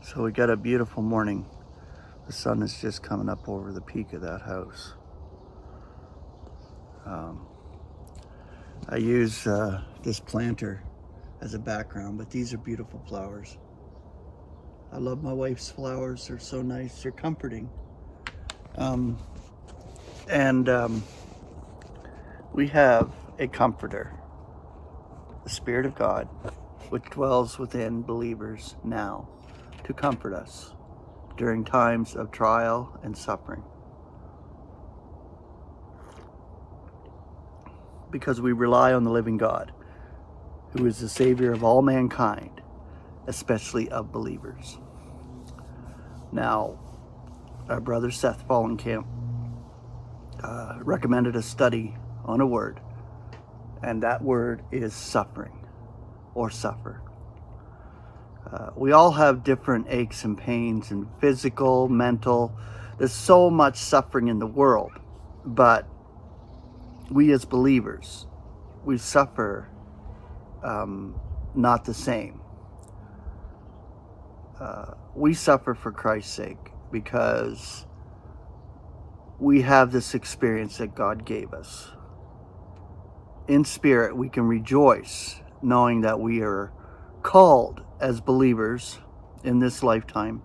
So we got a beautiful morning. The sun is just coming up over the peak of that house. I use this planter as a background, but these are beautiful flowers. I love my wife's flowers. They're so nice. They're comforting. And we have a comforter, the Spirit of God, which dwells within believers now to comfort us during times of trial and suffering. Because we rely on the living God, who is the Savior of all mankind, especially of believers. Now, our brother Seth Fallenkamp recommended a study on a word, and that word is suffering, or suffer. We all have different aches and pains, and physical, mental. There's so much suffering in the world, but we as believers, we suffer not the same. We suffer for Christ's sake because we have this experience that God gave us. In spirit, we can rejoice knowing that we are called as believers in this lifetime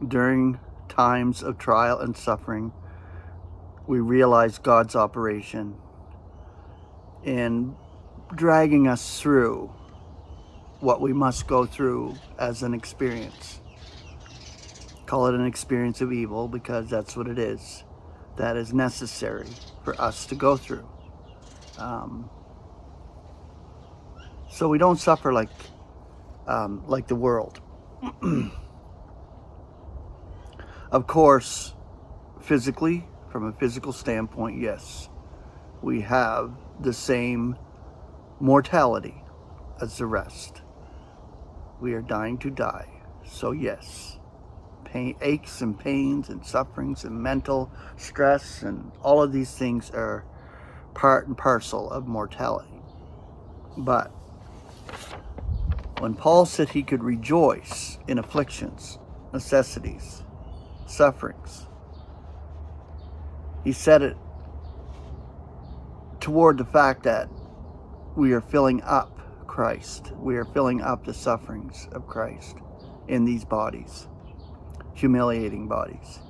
during times of trial and suffering. We realize God's operation in dragging us through what we must go through as an experience. Call it an experience of evil because that's what it is. That is necessary for us to go through. So we don't suffer like the world. Of course, physically, from a physical standpoint, yes, we have the same mortality as the rest. We are dying to die. So yes, aches and pains and sufferings and mental stress and all of these things are part and parcel of mortality. But when Paul said he could rejoice in afflictions, necessities, sufferings, he said it toward the fact that we are filling up Christ. We are filling up the sufferings of Christ in these bodies, humiliating bodies.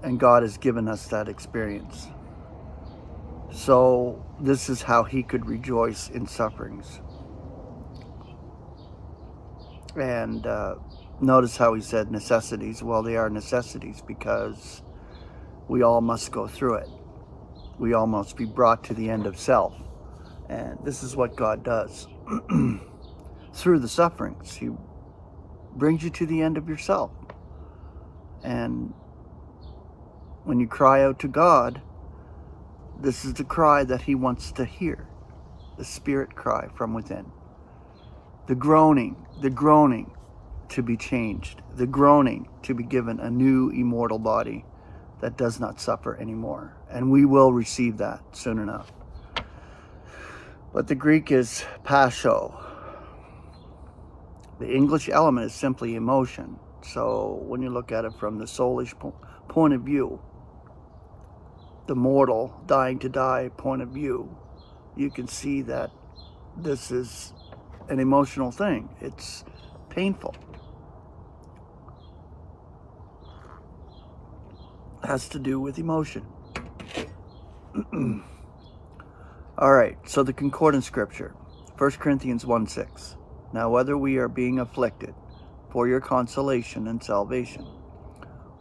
And God has given us that experience. So this is how he could rejoice in sufferings. And notice how he said necessities. Well, they are necessities because we all must go through it. We all must be brought to the end of self. And this is what God does. Through the sufferings, he brings you to the end of yourself. And when you cry out to God, this is the cry that he wants to hear. The spirit cry from within. The groaning to be changed. The groaning to be given a new immortal body that does not suffer anymore. And we will receive that soon enough. But the Greek is pasho. The English element is simply emotion. So when you look at it from the soulish point of view, the mortal dying to die point of view, you can see that this is an emotional thing. It's painful. It has to do with emotion. All right, so the concordant scripture, 1 Corinthians 1:6. Now whether we are being afflicted for your consolation and salvation,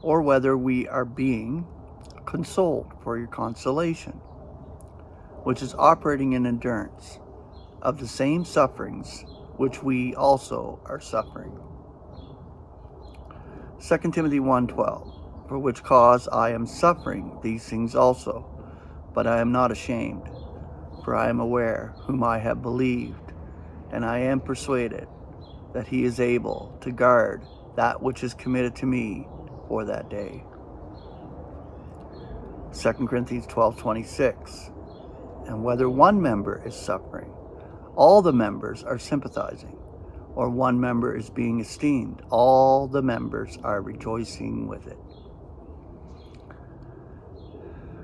or whether we are being consoled for your consolation, which is operating in endurance of the same sufferings which we also are suffering. 2 Timothy 1:12. For which cause I am suffering these things also, but I am not ashamed, for I am aware whom I have believed, and I am persuaded that he is able to guard that which is committed to me for that day. 2 Corinthians 12:26. And whether one member is suffering, all the members are sympathizing. or one member is being esteemed, all the members are rejoicing with it.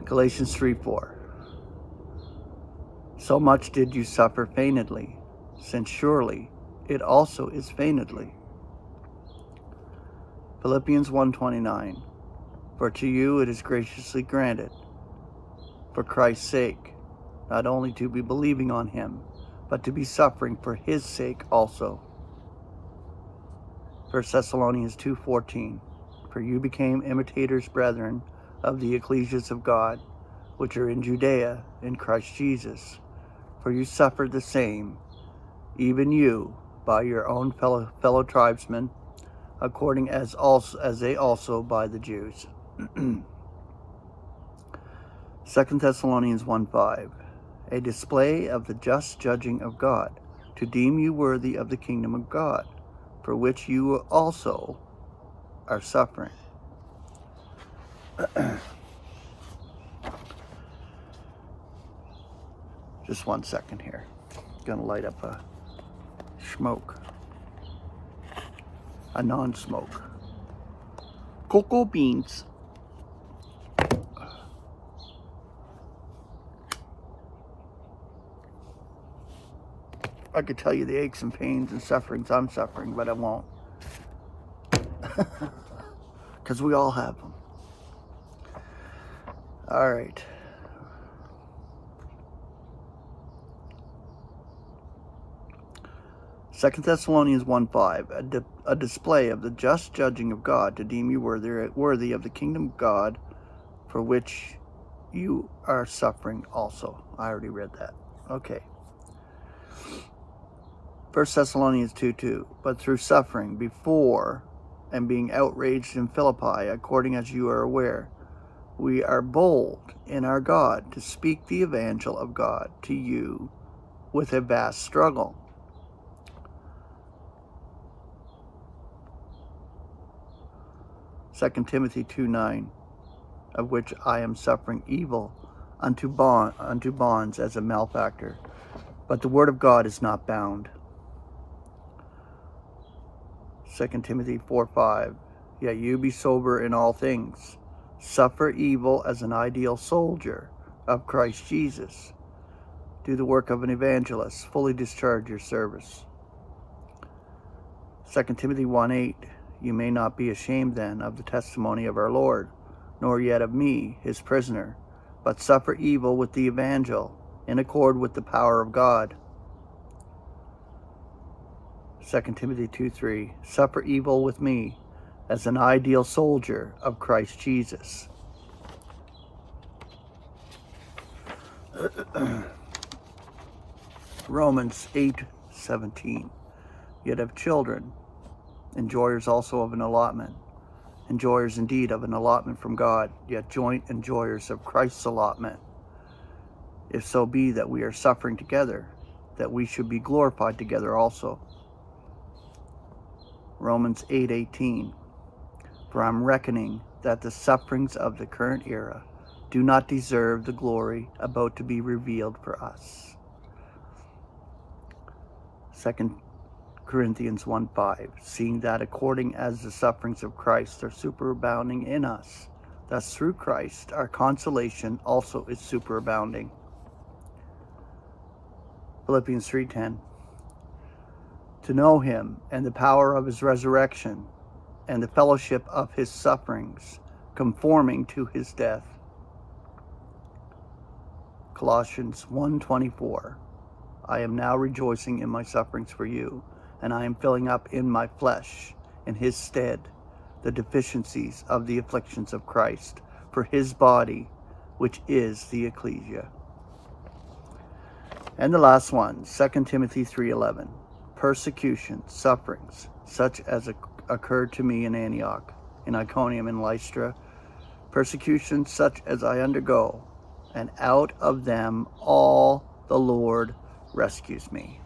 Galatians 3:4. So much did you suffer feignedly, since surely it also is feignedly. Philippians 1:29. For to you it is graciously granted, for Christ's sake, not only to be believing on him, but to be suffering for his sake also. 1 Thessalonians 2:14. For you became imitators, brethren, of the ecclesias of God, which are in Judea, in Christ Jesus. For you suffered the same, even you, by your own fellow tribesmen, according as they also by the Jews. 2 Thessalonians 1:5. A display of the just judging of God, to deem you worthy of the kingdom of God, for which you also are suffering. Just 1 second here. Gonna light up a smoke. A non-smoke. Cocoa beans. I could tell you the aches and pains and sufferings I'm suffering, but I won't. Because we all have them. All right. Second Thessalonians 1:5, a display of the just judging of God, to deem you worthy of the kingdom of God, for which you are suffering also. I already read that. Okay. 1 Thessalonians 2:2, but through suffering before and being outraged in Philippi, according as you are aware, we are bold in our God to speak the evangel of God to you with a vast struggle. Second Timothy 2:9, of which I am suffering evil unto bonds as a malefactor, but the word of God is not bound. 2 Timothy 4:5, yet you be sober in all things, suffer evil as an ideal soldier of Christ Jesus, do the work of an evangelist, fully discharge your service. 2 Timothy 1:8, you may not be ashamed then of the testimony of our Lord, nor yet of me, his prisoner, but suffer evil with the evangel, in accord with the power of God. 2 Timothy 2:3, suffer evil with me as an ideal soldier of Christ Jesus. Romans 8:17, yet of children, enjoyers also of an allotment, enjoyers indeed of an allotment from God, yet joint enjoyers of Christ's allotment, if so be that we are suffering together, that we should be glorified together also. Romans 8:18, for I'm reckoning that the sufferings of the current era do not deserve the glory about to be revealed for us. 2 Corinthians 1:5, seeing that according as the sufferings of Christ are superabounding in us, thus through Christ our consolation also is superabounding. Philippians 3:10, to know him and the power of his resurrection and the fellowship of his sufferings, conforming to his death. Colossians 1:24, I am now rejoicing in my sufferings for you, and I am filling up in my flesh, in his stead, the deficiencies of the afflictions of Christ, for his body, which is the ecclesia. And the last one, 2 Timothy 3:11, persecution, sufferings, such as occurred to me in Antioch, in Iconium, and Lystra, persecution such as I undergo, and out of them all the Lord rescues me.